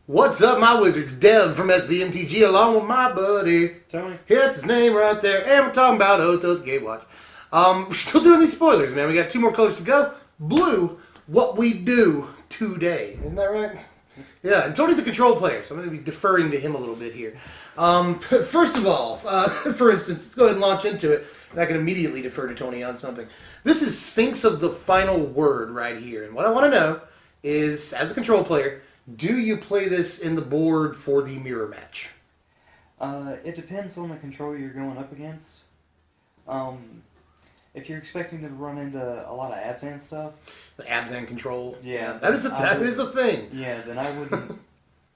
What's up, my wizards? Dev from SVMTG along with my buddy. Tony? Yeah, that's his name right there. And we're talking about Oath of the Gatewatch. We're still doing these spoilers, man. We got 2 more colors to go. Blue, what we do today. Isn't that right? Yeah, and Tony's a control player, so I'm going to be deferring to him a little bit here. First of all, for instance, let's go ahead and launch into it, and I can immediately defer to Tony on something. This is Sphinx of the Final Word right here, and what I want to know is, as a control player, do you play this in the board for the mirror match? It depends on the control you're going up against. If you're expecting to run into a lot of Abzan stuff... The Abzan control? Yeah. That is a thing. Yeah, then I wouldn't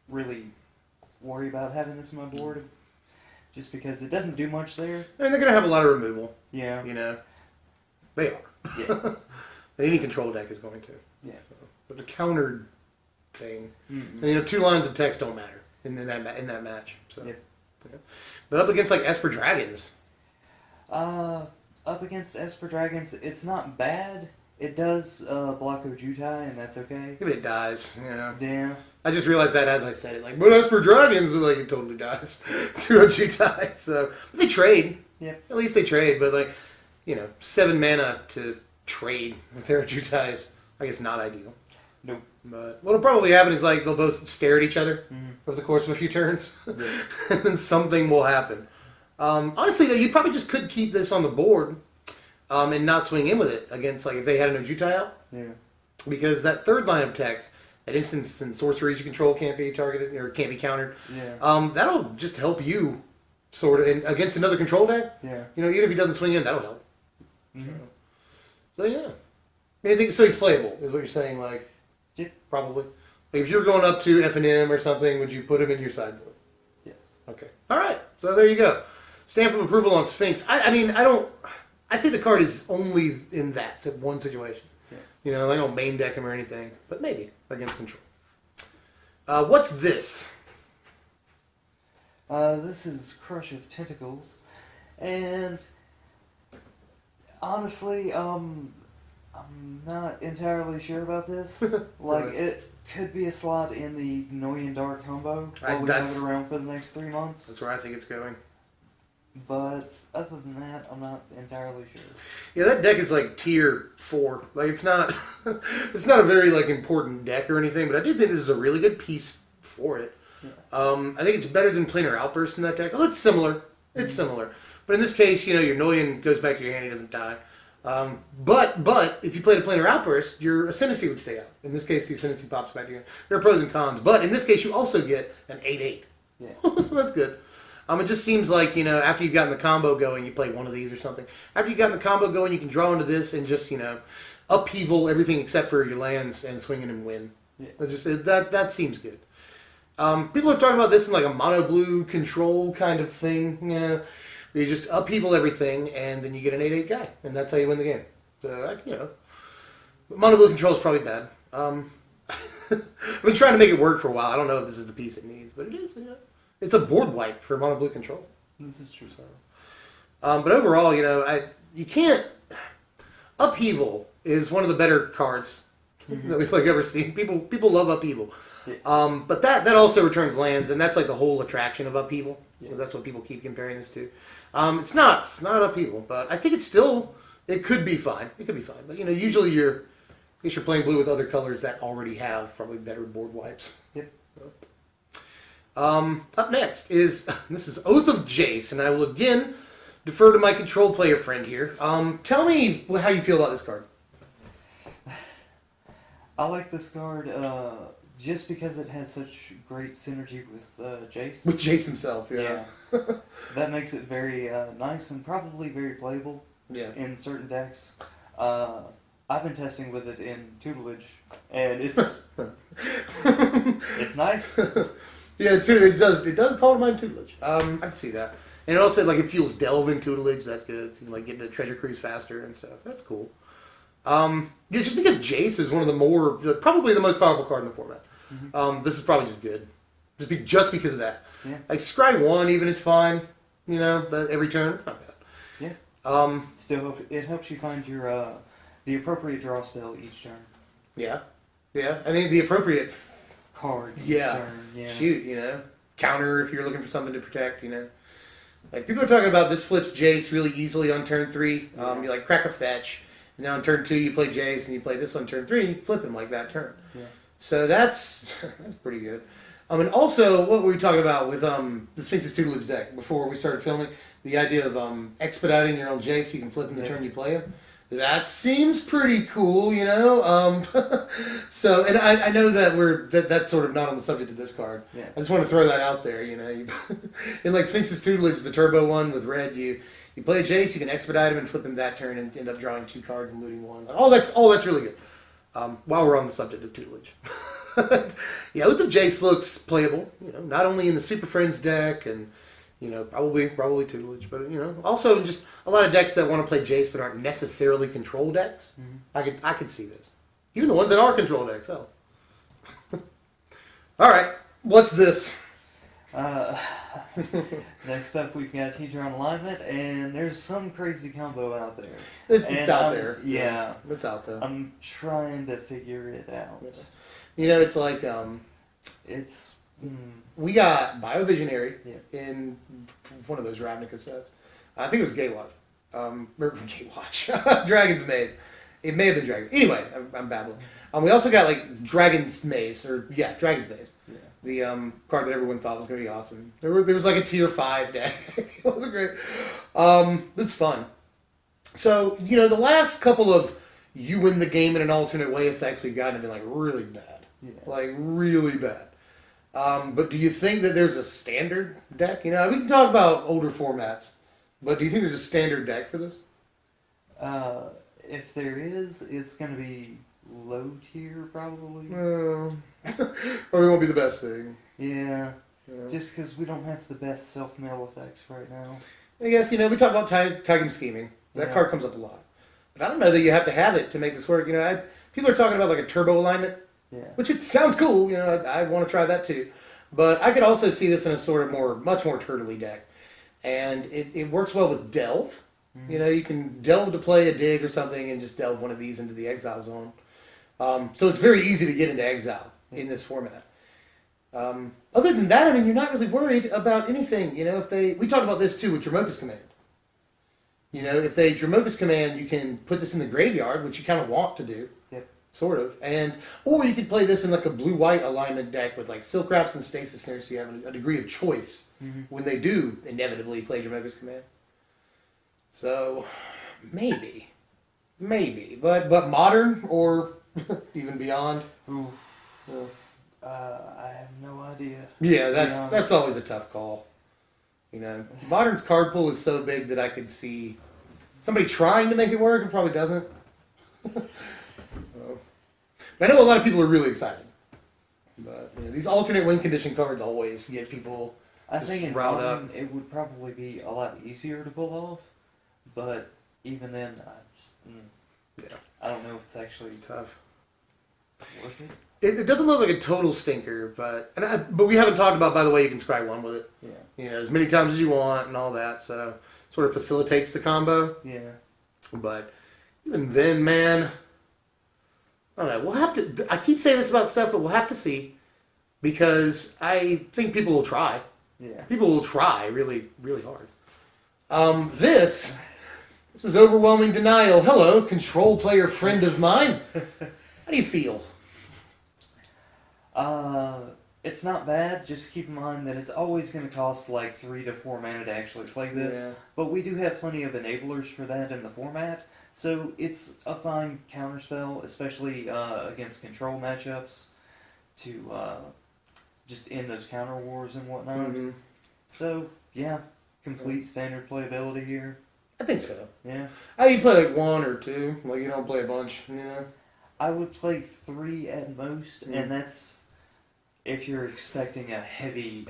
really worry about having this on my board. Just because it doesn't do much there. I mean, they're going to have a lot of removal. Yeah. You know? They are. Yeah. Any control deck is going to. Yeah. But the countered thing... Mm-hmm. And, 2 lines of text don't matter in that match. So. Yep. Yeah. But up against, like, Esper Dragons... Up against Esper Dragons, it's not bad. It does block Ojutai, and that's okay. If it dies, Yeah. I just realized that as I said it. Like, but Esper Dragons, but like, it totally dies to Ojutai. So, they trade. Yep. At least they trade, but like, 7 mana to trade with their Ojutai is, I guess, not ideal. Nope. But what'll probably happen is, like, they'll both stare at each other Mm-hmm. over the course of a few turns. Yeah. And then something will happen. Honestly, though, you probably just could keep this on the board and not swing in with it against, like, if they had an Ojutai out. Yeah. Because that third line of text, that instants and sorceries you control can't be targeted or can't be countered. Yeah. That'll just help you, sort of, and against another control deck. Yeah. Even if he doesn't swing in, that'll help. Mm-hmm. So yeah, anything. So he's playable, is what you're saying, like. Yeah. Probably. Like if you're going up to F&M or something, would you put him in your sideboard? Yes. Okay. All right. So there you go. Stamp of approval on Sphinx. I think the card is only in that one situation. Yeah. I don't main deck him or anything, but maybe against control. What's this? This is Crush of Tentacles, and honestly, I'm not entirely sure about this. Like, it could be a slot in the Noyan Dark combo, but we have it around for the next 3 months. That's where I think it's going. But other than that, I'm not entirely sure. Yeah, that deck is like tier 4. Like it's not a very like important deck or anything, but I do think this is a really good piece for it. Yeah. I think it's better than Planar Outburst in that deck. Oh, it's similar. It's similar. But in this case, your Noyan goes back to your hand, he doesn't die. But if you played a Planar Outburst, your Ascendancy would stay out. In this case, the Ascendancy pops back to your hand. There are pros and cons. But in this case, you also get an 8/8. Yeah. So that's good. It just seems like, after you've gotten the combo going, you play one of these or something. After you've gotten the combo going, you can draw into this and just, upheaval everything except for your lands and swing in and win. Yeah. That seems good. People are talking about this in like a mono blue control kind of thing, where you just upheaval everything and then you get an 8/8 guy, and that's how you win the game. So, mono blue control is probably bad. I've been trying to make it work for a while. I don't know if this is the piece it needs, but it is, It's a board wipe for mono blue control. This is true. So, but overall, you can't. Upheaval is one of the better cards that we've ever seen. People love Upheaval, but that also returns lands, and that's like the whole attraction of Upheaval. Yeah. That's what people keep comparing this to. It's not Upheaval, but I think it could be fine. It could be fine, but usually you're playing blue with other colors that already have probably better board wipes. Yep. Up next is Oath of Jace, and I will again defer to my control player friend here. Tell me how you feel about this card. I like this card just because it has such great synergy with Jace. With Jace himself, yeah. That makes it very nice and probably very playable in certain decks. I've been testing with it in Tutelage, and it's it's nice. Yeah, it does call to mind Tutelage. I can see that. And it also, it fuels Delve in Tutelage. That's good. So you can, get into Treasure Cruise faster and stuff. That's cool. Just because Jace is one of the probably the most powerful card in the format. Mm-hmm. This is probably just good. Just because of that. Yeah. Like, Scry 1 even is fine. But every turn, it's not bad. Yeah. Still, it helps you find your the appropriate draw spell each turn. Yeah. Yeah. I mean, the appropriate card each Yeah. turn. Yeah. Shoot, counter if you're looking for something to protect, Like, people are talking about this flips Jace really easily on turn 3. Yeah. You, like, crack a fetch, and then on turn 2 you play Jace, and you play this on turn 3, and you flip him like that turn. Yeah. So that's pretty good. And also, what were we talking about with the Sphinx's Tutelage deck before we started filming? The idea of expediting your own Jace, you can flip him the turn you play him. That seems pretty cool, So, and I know that that's sort of not on the subject of this card. Yeah. I just want to throw that out there, In like Sphinx's Tutelage, the turbo one with red, you play Jace, you can expedite him and flip him that turn and end up drawing 2 cards and looting 1. All that's really good. While we're on the subject of tutelage. Yeah, Oath of Jace looks playable, not only in the Super Friends deck and, probably tutelage, but, also just a lot of decks that want to play Jace but aren't necessarily control decks. Mm-hmm. I could see this. Even the ones that are control decks, hell. Alright, what's this? Next up, we've got Hedron Alignment, and there's some crazy combo out there. It's out there. Yeah. It's out there. I'm trying to figure it out. It's like, It's... we got Biovisionary Yeah. in one of those Ravnica sets. I think it was Gatewatch. Or Gatewatch. Dragon's Maze. It may have been Dragon. Anyway, I'm babbling. We also got like Dragon's Maze, Dragon's Maze. Yeah. The card that everyone thought was going to be awesome. There was like a tier 5 deck. It wasn't great. It was fun. So, the last couple of you win the game in an alternate way effects we've gotten have been like really bad. Yeah. Like really bad. But do you think that there's a standard deck? We can talk about older formats, but do you think there's a standard deck for this? If there is, it's going to be low tier, probably. Or it won't be the best thing. Yeah. Just because we don't have the best self-mail effects right now. I guess, we talk about time scheming. That card comes up a lot. But I don't know that you have to have it to make this work. People are talking about like a turbo alignment, which it sounds cool. I want to try that too. But I could also see this in a sort of much more turtley deck. And it works well with Delve. Mm-hmm. You can Delve to play a dig or something and just Delve one of these into the exile zone. So it's very easy to get into exile in this format. Other than that, you're not really worried about anything. We talked about this too with Dromoka's Command. If they Dromoka's Command, you can put this in the graveyard, which you kind of want to do. Yep. Sort of. Or you could play this in like a blue-white alignment deck with like Silk Wraps and Stasis Snare, so you have a degree of choice when they do inevitably play Dromoka's Command. So, maybe. But modern or even beyond? Oof. I have no idea. Yeah, that's always a tough call. Modern's card pool is so big that I could see somebody trying to make it work. It probably doesn't. But I know a lot of people are really excited. But these alternate win condition cards always get people. I think in Modern it would probably be a lot easier to pull off, but even then, I don't know if it's actually tough. Worth it. It doesn't look like a total stinker, but we haven't talked about, by the way, you can scry 1 with it. Yeah. As many times as you want and all that, so sort of facilitates the combo. Yeah. But even then, man, I don't know. We'll have to. I keep saying this about stuff, but we'll have to see, because I think people will try. Yeah. People will try really, really hard. This is overwhelming denial. Hello, control player friend of mine. How do you feel? It's not bad. Just keep in mind that it's always going to cost like 3 to 4 mana to actually play this. Yeah. But we do have plenty of enablers for that in the format. So it's a fine counterspell, especially against control matchups, to just end those counter wars and whatnot. Mm-hmm. So, yeah, complete standard playability here. I think so. Yeah. You play like 1 or 2. Like, you don't play a bunch, I would play 3 at most, and that's if you're expecting a heavy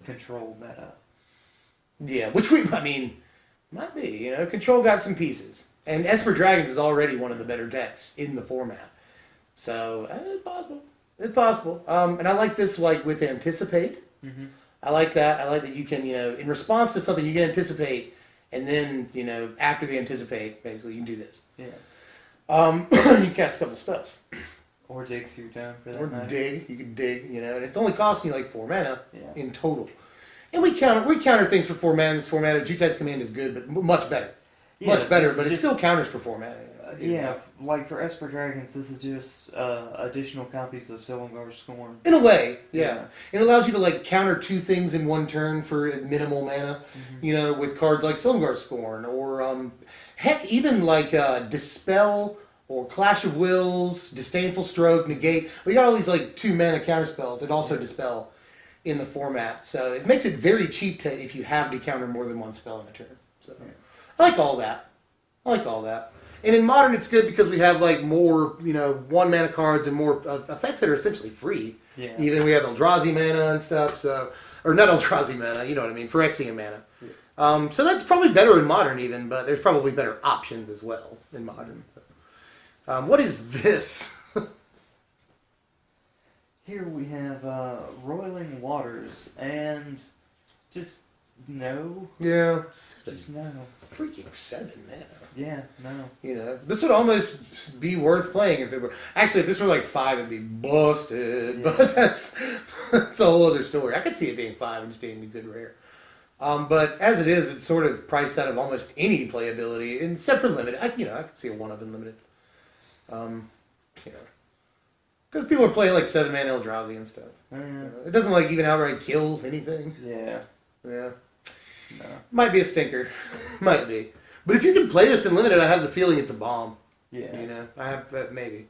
control meta. Yeah, which might be. Control got some pieces. And Esper Dragons is already one of the better decks in the format. So, it's possible. It's possible. And I like this, like, with Anticipate. Mm-hmm. I like that. I like that you can, in response to something, you can anticipate, and then, after the Anticipate, basically, you can do this. Yeah. You cast a couple spells. Or dig 2 down for that Or matter. dig. You can dig, and it's only costing you like 4 mana Yeah. in total. And we counter things for 4 mana. This 4 mana Jutai's Command is good, but much better. Yeah, Much better, this but is it just- still counters for 4 mana. Yeah, like for Esper Dragons, this is just additional copies of Silumgar Scorn. In a way, yeah. Yeah. It allows you to like counter 2 things in one turn for minimal mana. With cards like Silumgar Scorn or heck, even like Dispel or Clash of Wills, Disdainful Stroke, Negate. We got all these like 2 mana counter spells that also dispel in the format, so it makes it very cheap to if you have to counter more than one spell in a turn. So I like all that. And in Modern, it's good because we have like more, 1 mana cards and more effects that are essentially free. Yeah. Even we have Eldrazi mana and stuff, or not Eldrazi mana, you know what I mean, Phyrexian mana. Yeah. So that's probably better in Modern even, but there's probably better options as well in Modern. What is this? Here we have Roiling Waters, and just no. Yeah. Just no. Freaking 7 mana. Yeah, no. This would almost be worth playing if it were. Actually, if this were like 5, it'd be busted. Yeah. But that's a whole other story. I could see it being 5 and just being a good rare. But as it is, it's sort of priced out of almost any playability, except for limited. I could see a 1 of in limited. Because people are playing like 7 mana Eldrazi and stuff. It doesn't like even outright kill anything. Yeah. Yeah. No. Might be a stinker. Might be. But if you can play this in limited, I have the feeling it's a bomb. Yeah. I have maybe.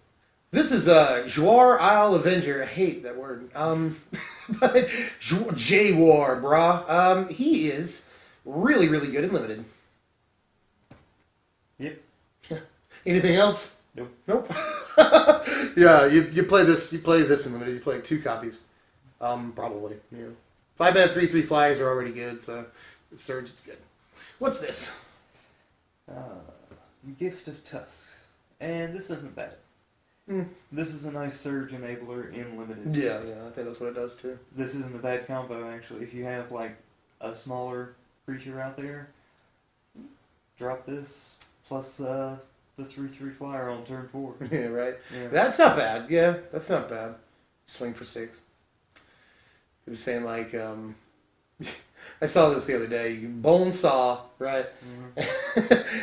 This is Jwar Isle Avenger. I hate that word. But J-War, brah. He is really, really good in limited. Yep. Anything else? Nope. Yeah, you play this. You play this in limited. You play 2 copies. Probably. Yeah. 5 mana 3/3 flyers are already good, so the Surge is good. What's this? Gift of Tusks. And this isn't bad. This is a nice Surge enabler in limited. Yeah, I think that's what it does too. This isn't a bad combo, actually. If you have, like, a smaller creature out there, drop this, plus the 3/3 flyer on turn 4. Yeah, right. Yeah. That's not bad. Yeah, that's not bad. Swing for 6. He was saying like, I saw this the other day. You Bone Saw, right?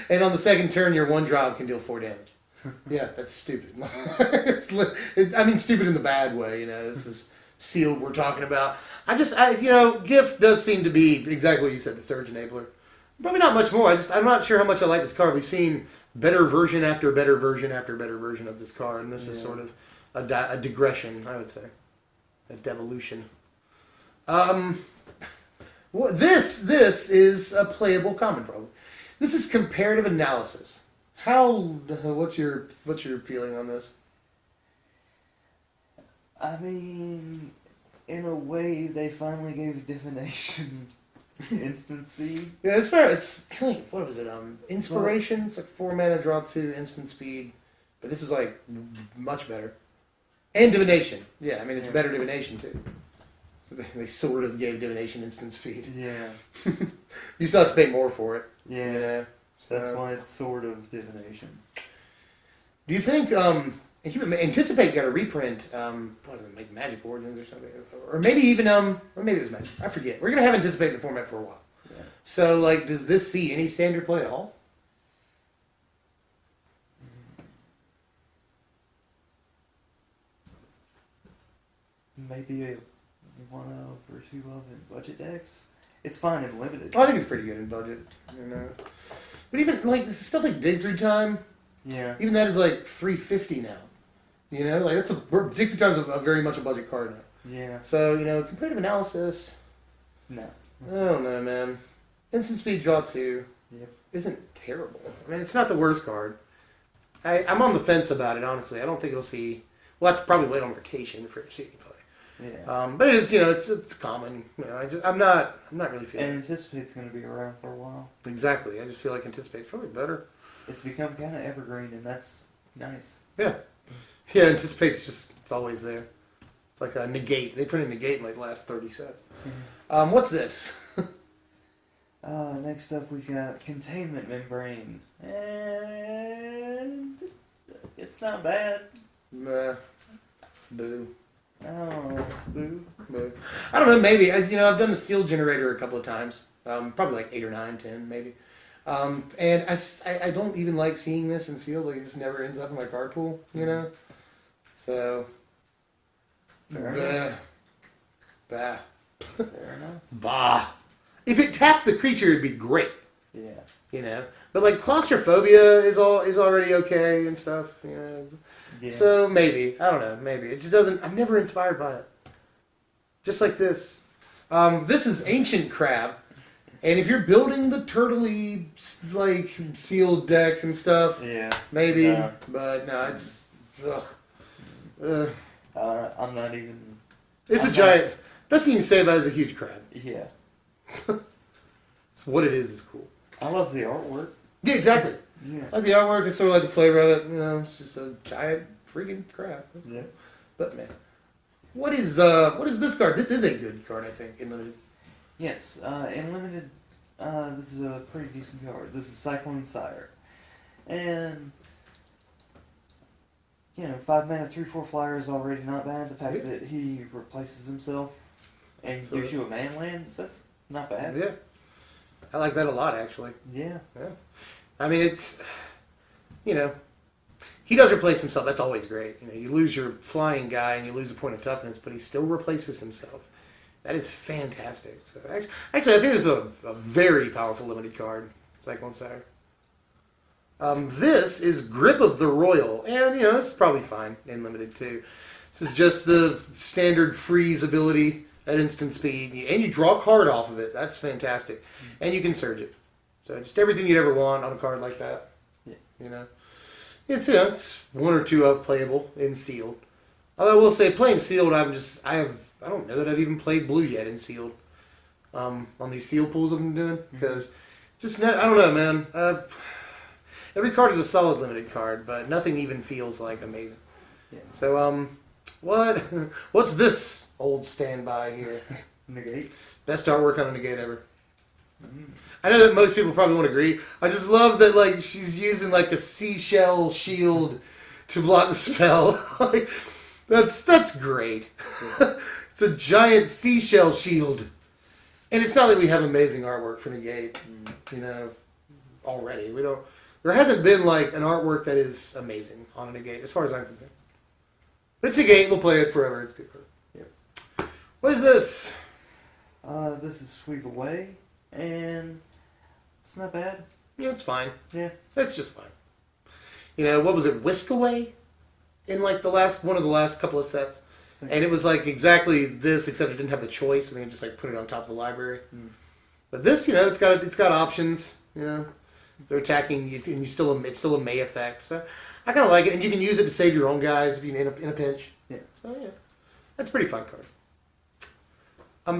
And on the second turn, your 1-drop can deal 4 damage. Yeah, that's stupid. Stupid in the bad way. This is sealed. We're talking about. Gift does seem to be exactly what you said. The Surge enabler. Probably not much more. I'm not sure how much I like this card. We've seen better version after better version after better version of this card, and this is sort of a digression, I would say, a devolution. This is a playable common problem. This is comparative analysis. What's your feeling on this? I mean, in a way, they finally gave divination instant speed. Yeah, it's fair. It's kind of, what was it? Inspiration. It's like 4 mana, draw 2, instant speed. But this is like much better. And divination. Yeah, it's better divination too. So they sort of gave divination instant speed. Yeah. You still have to pay more for it. Yeah. So, That's why it's sort of divination. Do you think? Anticipate got a reprint. What is it? Like Magic Origins or something, or maybe even or maybe it was Magic. I forget. We're gonna have Anticipate in the format for a while. Yeah. So does this see any standard play at all? Maybe a 1 of or 2 of in budget decks. It's fine in limited. I think it's pretty good in budget. But even like stuff like Dig Through Time. Yeah. Even that is like $350 now. That's Dig Through Time is a very much a budget card now. Yeah. So comparative analysis. No. I don't know, man. Instant speed draw 2 isn't terrible. It's not the worst card. I'm on the fence about it, honestly. I don't think it'll see. We'll have to probably wait on rotation for it to see any play. Yeah. But it is, it's common. I'm not really feeling. And Anticipate's going to be around for a while. Exactly. I just feel like Anticipate's probably better. It's become kind of evergreen, and that's nice. Yeah. Yeah, Anticipate's it's always there. It's like a negate. They put in negate in like the last 30 sets. What's this? Next up we've got Containment Membrane. And it's not bad. Nah. Boo. Oh, boo. Boo. I don't know, maybe. I've done the sealed generator a couple of times. Probably like 8 or 9, 10, maybe. And I don't even like seeing this in sealed. Like, it just never ends up in my card pool, you know? So, Fair bah. Fair enough. Bah. If it tapped the creature, it'd be great, Yeah. you know? But, like, claustrophobia is already okay and stuff, you know? Yeah. So, maybe. I don't know, maybe. It just doesn't... I'm never inspired by it. Just like this. This is Ancient Crab. And if you're building the turtley, like, sealed deck and stuff, Yeah. maybe. No. But, no, it's... Ugh. I'm not even. It's I'm a giant... Best thing you can say about it is a huge crab. Yeah. So what it is cool. I love the artwork. Yeah, exactly. Yeah. I like the artwork. It's sort of like the flavor of it. You know, it's just a giant freaking crab. That's Yeah. cool. But man, what is this card? This is a good card, I think, in limited. Yes. In limited, this is a pretty decent card. This is Cyclone Sire, and 5 mana 3/4 flyer is already not bad. The fact that he replaces himself and gives you a man land, that's not bad. Yeah, I like that a lot, actually. Yeah. Yeah, I mean it's, he does replace himself. That's always great. You lose your flying guy and you lose a point of toughness, but he still replaces himself. That is fantastic. So actually, I think this is a very powerful limited card, Cyclone Sire. This is Grip of the Royal, and this is probably fine in limited too. This is just the standard freeze ability at instant speed, and you draw a card off of it. That's fantastic, and you can surge it. So just everything you'd ever want on a card like that. Yeah. It's it's 1 or 2 of playable in sealed. Although I will say, playing sealed, I don't know that I've even played blue yet in sealed. On these sealed pools I've been doing, because I don't know, man. Every card is a solid limited card, but nothing even feels like amazing. Yeah. So, what's this old standby here? Negate. Best artwork on a negate ever. I know that most people probably won't agree. I just love that, like, she's using like a seashell shield to block the spell. Like, that's great. It's a giant seashell shield, and it's not like we have amazing artwork for negate. Already we don't. There hasn't been like an artwork that is amazing on a negate, as far as I'm concerned. But it's a negate. We'll play it forever. It's good card. Yep. What is this? This is Sweep Away, and it's not bad. Yeah, it's fine. Yeah. It's just fine. What was it? Whisk Away? In like one of the last couple of sets. And it was like exactly this, except it didn't have the choice, and they just like put it on top of the library. But this, it's got options. They're attacking you, and it's still a May effect. So I kind of like it, and you can use it to save your own guys if you're in a pinch. Yeah. So yeah, that's a pretty fun card.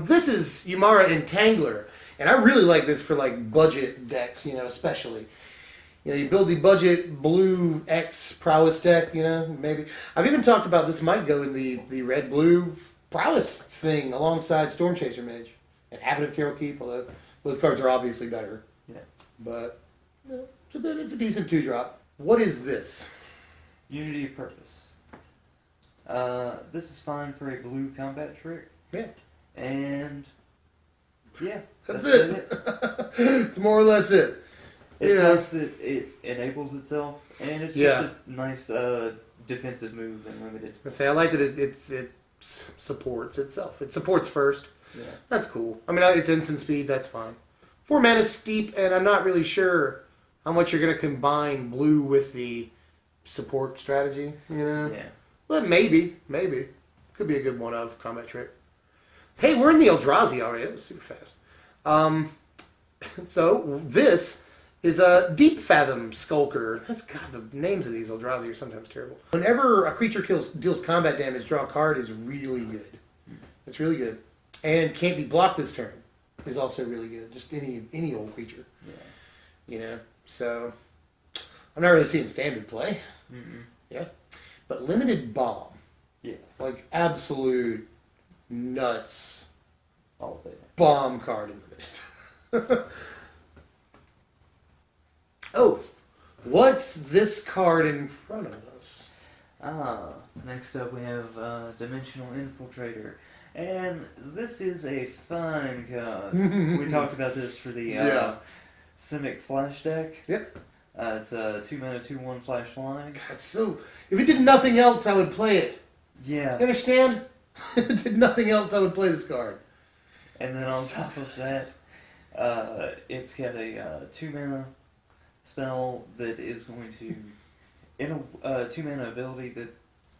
This is Yumara Entangler, and I really like this for like budget decks, especially. You build the budget blue X prowess deck, maybe. I've even talked about this might go in the red-blue prowess thing alongside Storm Chaser Mage and Abbot of Carol Keep, although both cards are obviously better. Yeah. But it's a decent 2-drop. What is this? Unity of Purpose. This is fine for a blue combat trick. Yeah. And yeah, That's it. It's more or less it. It's nice that it enables itself, and it's just a nice defensive move in limited. I like that it supports itself. It supports first. Yeah. That's cool. I mean, it's instant speed. That's fine. 4 mana steep, and I'm not really sure how much you're going to combine blue with the support strategy. Yeah. But maybe could be a good one of combat trick. Hey, we're in the Eldrazi already. That was super fast. So this is a Deep Fathom Skulker. The names of these Eldrazi are sometimes terrible. Whenever a creature deals combat damage, draw a card is really good. It's really good. And can't be blocked this turn is also really good. Just any old creature. Yeah. So I'm not really seeing standard play. Yeah. But limited bomb. Yes. Like absolute nuts. All day. Bomb card in limited. Oh, what's this card in front of us? Next up we have Dimensional Infiltrator. And this is a fine card. We talked about this for the Simic Flash deck. Yep. It's a 2-mana 2/1 Flash Flying. God, so if it did nothing else, I would play it. Yeah. You understand? If it did nothing else, I would play this card. And then on top of that, it's got a 2-mana spell that is going to, in a 2-mana ability that,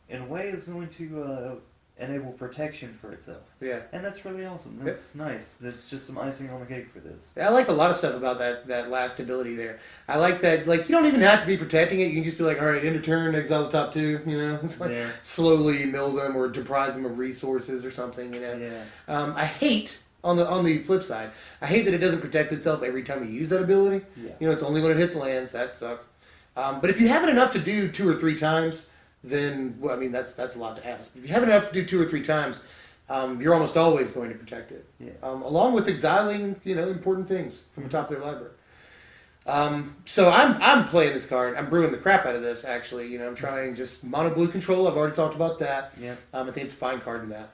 in a way, is going to enable protection for itself. Yeah. And that's really awesome. That's nice. That's just some icing on the cake for this. I like a lot of stuff about that last ability there. I like that, like, you don't even have to be protecting it. You can just be like, all right, end of turn, exile the top two, you know? It's like slowly mill them or deprive them of resources or something, you know? Yeah. I hate, on the flip side, I hate that it doesn't protect itself every time you use that ability. Yeah. You know, it's only when it hits lands. That sucks. But if you have it enough to do 2 or 3 times, then, well, I mean, that's a lot to ask. But if you have enough to do 2 or 3 times, you're almost always going to protect it. Yeah. Along with exiling, you know, important things from the top of their library. So I'm playing this card. I'm brewing the crap out of this, actually. You know, I'm trying just mono blue control. I've already talked about that. Yeah. I think it's a fine card in that.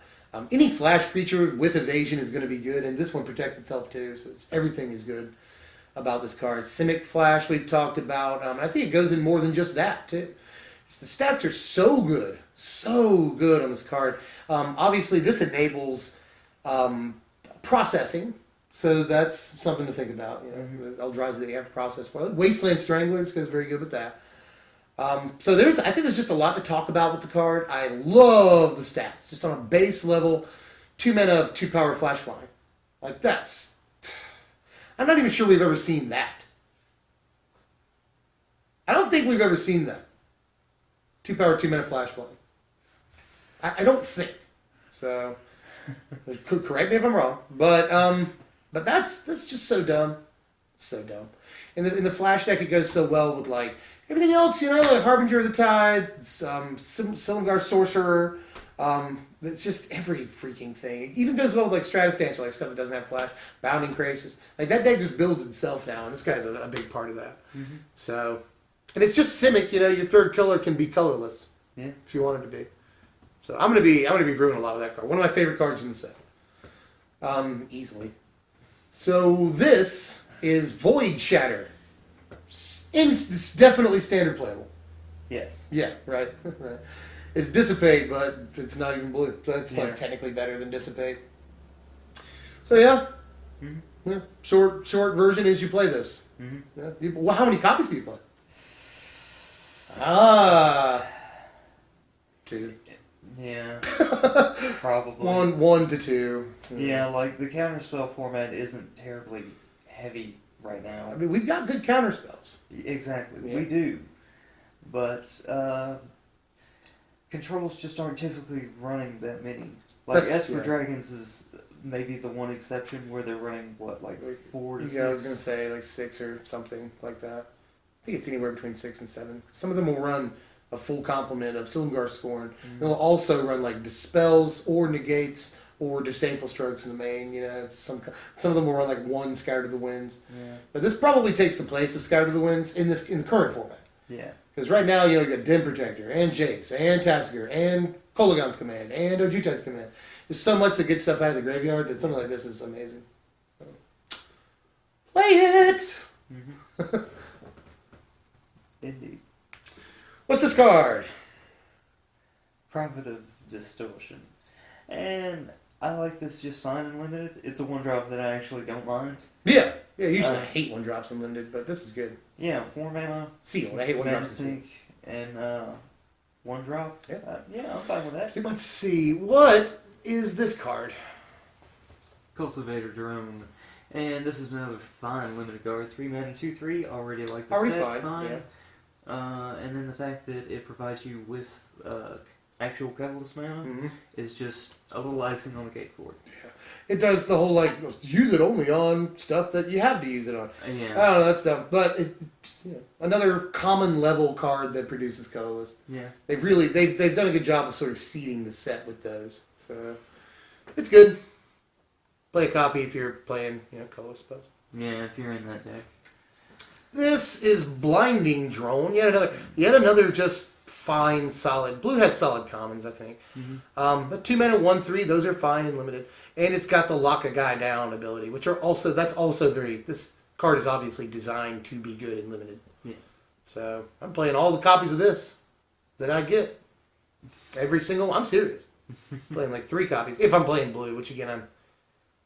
Any flash creature with evasion is going to be good, and this one protects itself too, so everything is good about this card. Simic Flash we've talked about. I think it goes in more than just that, too. The stats are so good on this card. Obviously, this enables processing, so that's something to think about. You know, Eldrazi, you have to process for it. Wasteland Stranglers goes very good with that. So I think there's just a lot to talk about with the card. I love the stats, just on a base level, 2-mana, 2-power Flash Flying. Like that's, I'm not even sure we've ever seen that. I don't think we've ever seen that. 2-power, 2-mana Flash Flying. I don't think. So, correct me if I'm wrong, but that's just so dumb, so dumb. In the Flash deck, it goes so well with like everything else, you know, like Harbinger of the Tide, Silumgar Sorcerer. It's just every freaking thing. It even goes well with like Stratostantial, like stuff that doesn't have Flash, Bounding Krasis. Like that deck just builds itself now, and this guy's a big part of that. Mm-hmm. So, and it's just Simic, you know, your third color can be colorless. Yeah. If you want it to be. So I'm gonna be brewing a lot of that card. One of my favorite cards in the set. Easily. So this is Void Shatter. It's definitely standard playable. Yes. Yeah, right. Right. It's Dissipate, but it's not even blue. So that's like technically better than Dissipate. So yeah. Mm-hmm. Yeah. Short version is you play this. Mm-hmm. Yeah. Well, how many copies do you play? 2. Yeah. Probably. 1 to 2. Yeah, like the counterspell format isn't terribly heavy right now. I mean, we've got good counterspells. Exactly, we do. But controls just aren't typically running that many. Like Esper Dragons is maybe the one exception where they're running, what, like 4 to 6? Yeah, I was going to say like 6 or something like that. I think it's anywhere between 6 and 7. Some of them will run a full complement of Silumgar Scorn. Mm-hmm. They'll also run like Dispels or Negates or Disdainful Strokes in the main. You know, some of them will run like 1 Scatter to the Winds. Yeah. But this probably takes the place of Scatter to the Winds in the current format. Yeah. Because right now, you know, you got Den Protector and Jace and Tasigur and Kolaghan's Command and Ojutai's Command. There's so much to get stuff out of the graveyard that something like this is amazing. So, play it! Mm-hmm. Indeed. What's this card? Prophet of Distortion. And I like this just fine in limited. It's a 1-drop that I actually don't mind. Yeah. Yeah, usually I hate 1-drops in limited, but this is good. Yeah, 4 mana. Sealed. I hate 1-drops. Sink and 1-drop. Yeah. I'm fine with that. So let's see. What is this card? Cultivator Drone. And this is another fine limited card. 3 mana, 2/3. Already like the already stats fine. Yeah. And then the fact that it provides you with actual colorless mana is just a little icing on the cake for it. Yeah. It does the whole, like, use it only on stuff that you have to use it on. Yeah. I don't know, that's dumb. But another common level card that produces colorless. Yeah. They've done a good job of sort of seeding the set with those. So it's good. Play a copy if you're playing, colorless spells. Yeah, if you're in that deck. This is Blinding Drone. Yet another just fine, solid. Blue has solid commons, I think. But 2 mana, 1/3, those are fine and limited. And it's got the lock a guy down ability, which are also this card is obviously designed to be good and limited. Yeah. So I'm playing all the copies of this that I get. Every single, I'm serious. Playing like 3 copies if I'm playing blue, which again I'm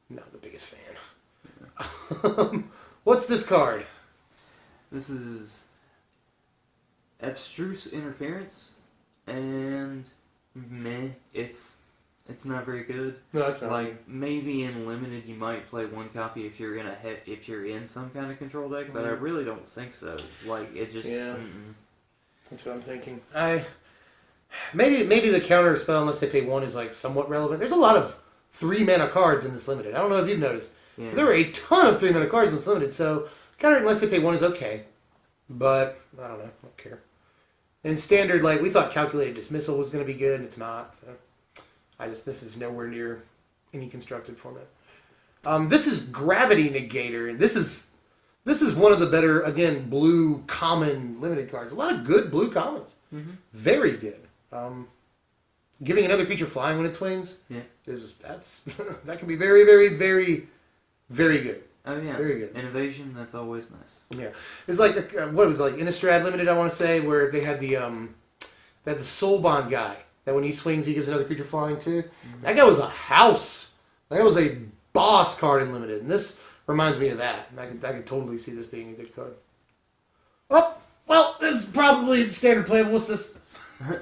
not the biggest fan. What's this card? This is Abstruse Interference, and meh, it's not very good. No, it's not. Like maybe in limited you might play 1 copy if you're in some kind of control deck, but I really don't think so. Like it just That's what I'm thinking. Maybe the counter spell unless they pay 1 is like somewhat relevant. There's a lot of 3 mana cards in this limited. I don't know if you've noticed. Yeah. There were a ton of 3 mana cards in this limited, so counter unless they pay 1 is okay. But I don't know. I don't care. In standard, like we thought calculated dismissal was going to be good, and it's not. So this is nowhere near any constructed format. This is Gravity Negator, and this is one of the better, again, blue common limited cards. A lot of good blue commons. Very good. Giving another creature flying when it swings that can be very, very, very, very good. Oh yeah, very good. Innovation, that's always nice. Yeah, it's like what was it, like Innistrad Limited, I want to say, where they had the Soulbond guy that when he swings he gives another creature flying too. That guy was a house. That guy was a boss card in Limited, and this reminds me of that. And I could totally see this being a good card. Oh, well, this is probably standard playable. What's this?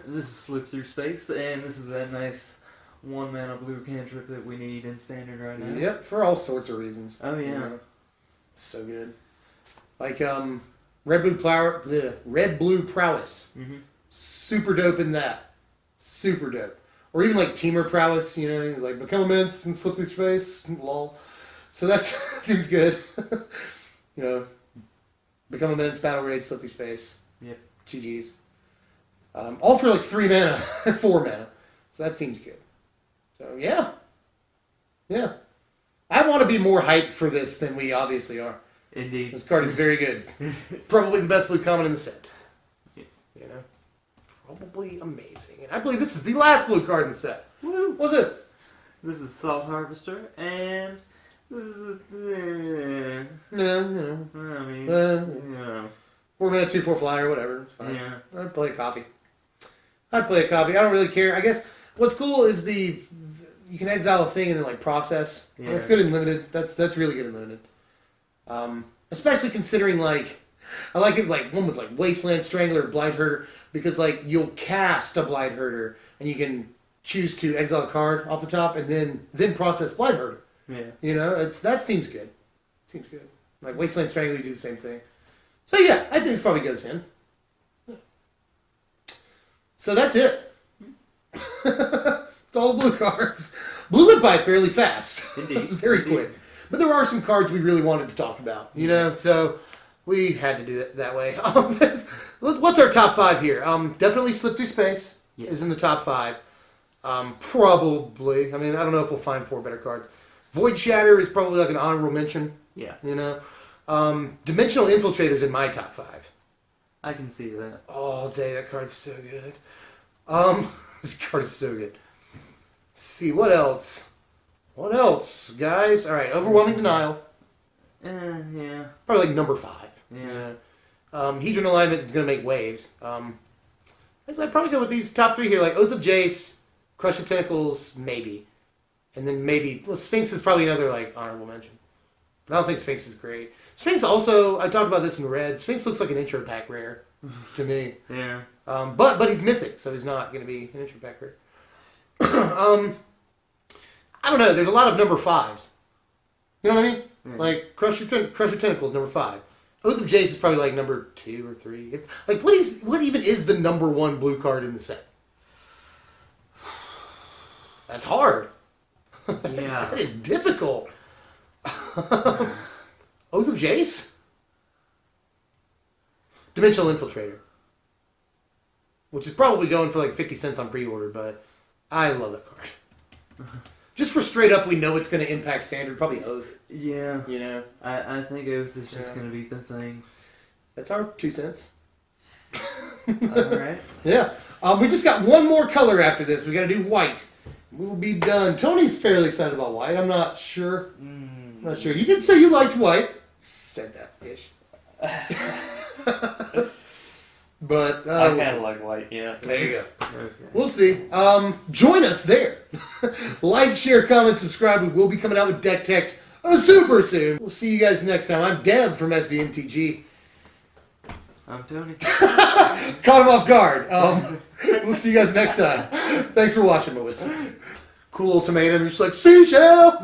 This is Slip Through Space, and this is that nice 1 mana blue cantrip that we need in standard right now. Yep, for all sorts of reasons. Oh yeah, you know, it's so good. Like red blue prowess, super dope in that, super dope. Or even like Teamer prowess, you know, he's like become immense and slip through space, lol. So that seems good. You know, become immense, battle rage, slip through space. Yep. GG's. All for like 3 mana, 4 mana. So that seems good. So yeah. I want to be more hyped for this than we obviously are. Indeed. This card is very good. Probably the best blue common in the set. Yeah. You know? Probably amazing. And I believe this is the last blue card in the set. Woo! What's this? This is Thought Harvester, and this is No. I mean, 4 mana, 2/4 flyer, whatever. It's fine. yeah. I'd play a copy. I don't really care. I guess what's cool is you can exile a thing and then like process. Yeah. That's good in limited. That's really good in limited. Especially considering like I like it like one with like Wasteland Strangler or Blight Herder because like you'll cast a Blight Herder and you can choose to exile a card off the top and then process Blight Herder. Yeah. You know, that seems good. Seems good. Like Wasteland Strangler, you do the same thing. So yeah, I think this probably goes in. So that's it. It's all the blue cards. Blue went by fairly fast. Indeed. Very quick. But there are some cards we really wanted to talk about, you know, so we had to do it that way. What's our top 5 here? Definitely Slip Through Space is in the top 5. Probably. I mean, I don't know if we'll find 4 better cards. Void Shatter is probably like an honorable mention. Yeah. You know? Dimensional Infiltrator's in my top 5. I can see that. Oh, Jay, that card's so good. This card is so good. Let's see, what else? What else, guys? All right, Overwhelming Denial. Yeah. Probably like number 5. Yeah. Hedron Alignment is going to make waves. I'd probably go with these top 3 here, like Oath of Jace, Crush of Tentacles, maybe. And then maybe, Sphinx is probably another like honorable mention. But I don't think Sphinx is great. Sphinx also, I talked about this in red. Sphinx looks like an intro pack rare to me. Yeah. But he's mythic, so he's not going to be an intro pack rare. I don't know. There's a lot of number 5s. You know what I mean? Yeah. Like Crush Your Tentacles, number 5. Oath of Jace is probably like number 2 or 3. What even is the number 1 blue card in the set? That's hard. Yeah. That is difficult. Oath of Jace? Dimensional Infiltrator. Which is probably going for like 50 cents on pre-order, but I love that card. Just for straight up, we know it's going to impact standard, probably Oath. Yeah. You know? I think Oath is just going to be the thing. That's our 2 cents. Alright. Yeah. We just got one more color after this. We got to do white. We'll be done. Tony's fairly excited about white. I'm not sure. I'm not sure. You did say you liked white. You said that, fish. But I kind of like white, yeah. there you go. Okay. We'll see. Join us there. Like, share, comment, subscribe. We will be coming out with deck techs super soon. We'll see you guys next time. I'm Deb from SBMTG. I'm Tony. Caught him off guard. We'll see you guys next time. Thanks for watching, my whistles. Cool ultimatum. You're just like, seashell!